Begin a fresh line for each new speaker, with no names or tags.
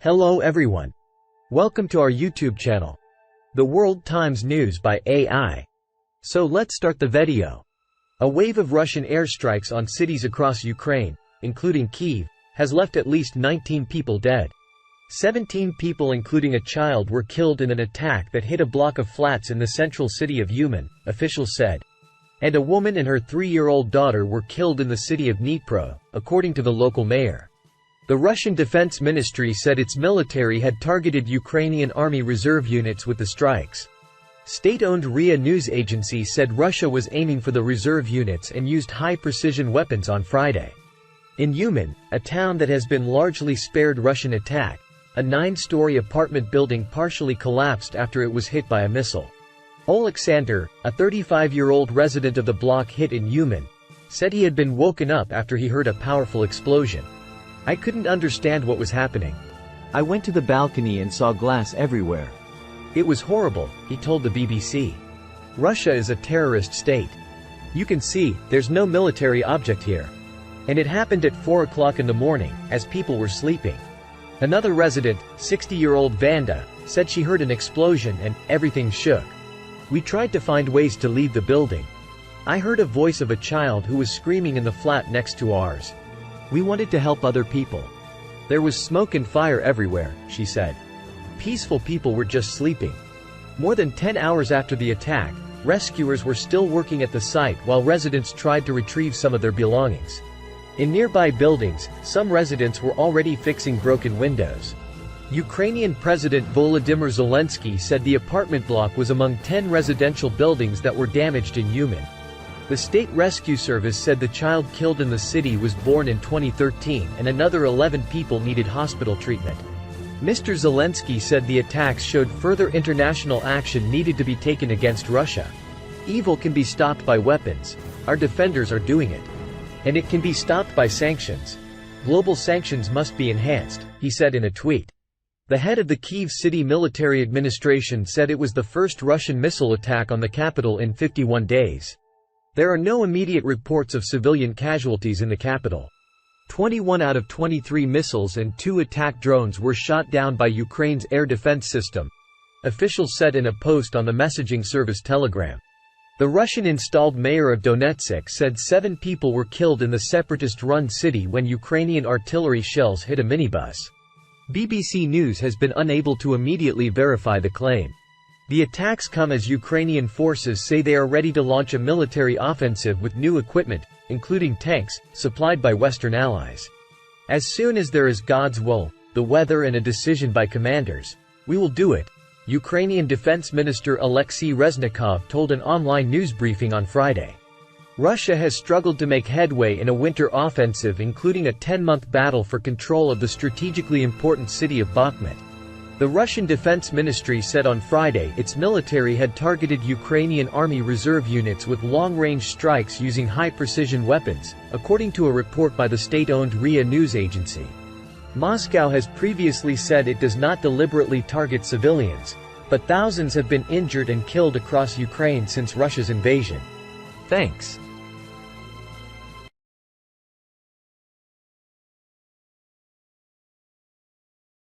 Hello everyone. Welcome to our YouTube channel, The World Times News by AI. So let's start the video. A wave of Russian airstrikes on cities across Ukraine, including Kyiv, has left at least 19 people dead. 17 people including a child were killed in an attack that hit a block of flats in the central city of Uman, officials said. And a woman and her 3-year-old daughter were killed in the city of Dnipro, according to the local mayor. The Russian Defense Ministry said its military had targeted Ukrainian Army Reserve units with the strikes. State-owned RIA news agency said Russia was aiming for the reserve units and used high-precision weapons on Friday. In Uman, a town that has been largely spared Russian attack, a 9-story apartment building partially collapsed after it was hit by a missile. Oleksandr, a 35-year-old resident of the block hit in Uman, said he had been woken up after he heard a powerful explosion. "I couldn't understand what was happening. I went to the balcony and saw glass everywhere. It was horrible," he told the BBC. Russia is a terrorist state. You can see, there's no military object here. And it happened at 4 o'clock in the morning, as people were sleeping. Another resident, 60-year-old Vanda, said she heard an explosion and everything shook. "We tried to find ways to leave the building. I heard a voice of a child who was screaming in the flat next to ours. We wanted to help other people. There was smoke and fire everywhere," she said. Peaceful people were just sleeping. More than 10 hours after the attack, rescuers were still working at the site while residents tried to retrieve some of their belongings. In nearby buildings, some residents were already fixing broken windows. Ukrainian President Volodymyr Zelensky said the apartment block was among 10 residential buildings that were damaged in Uman. The State Rescue Service said the child killed in the city was born in 2013 and another 11 people needed hospital treatment. Mr. Zelensky said the attacks showed further international action needed to be taken against Russia. "Evil can be stopped by weapons. Our defenders are doing it. And it can be stopped by sanctions. Global sanctions must be enhanced," he said in a tweet. The head of the Kyiv City Military Administration said it was the first Russian missile attack on the capital in 51 days. There are no immediate reports of civilian casualties in the capital. 21 out of 23 missiles and 2 attack drones were shot down by Ukraine's air defense system, officials said in a post on the messaging service Telegram. The Russian-installed mayor of Donetsk said 7 people were killed in the separatist-run city when Ukrainian artillery shells hit a minibus. BBC News has been unable to immediately verify the claim. The attacks come as Ukrainian forces say they are ready to launch a military offensive with new equipment, including tanks, supplied by Western allies. "As soon as there is God's will, the weather and a decision by commanders, we will do it," Ukrainian Defense Minister Alexei Reznikov told an online news briefing on Friday. Russia has struggled to make headway in a winter offensive including a 10-month battle for control of the strategically important city of Bakhmut. The Russian Defense Ministry said on Friday its military had targeted Ukrainian Army Reserve units with long-range strikes using high-precision weapons, according to a report by the state-owned RIA news agency. Moscow has previously said it does not deliberately target civilians, but thousands have been injured and killed across Ukraine since Russia's invasion. Thanks.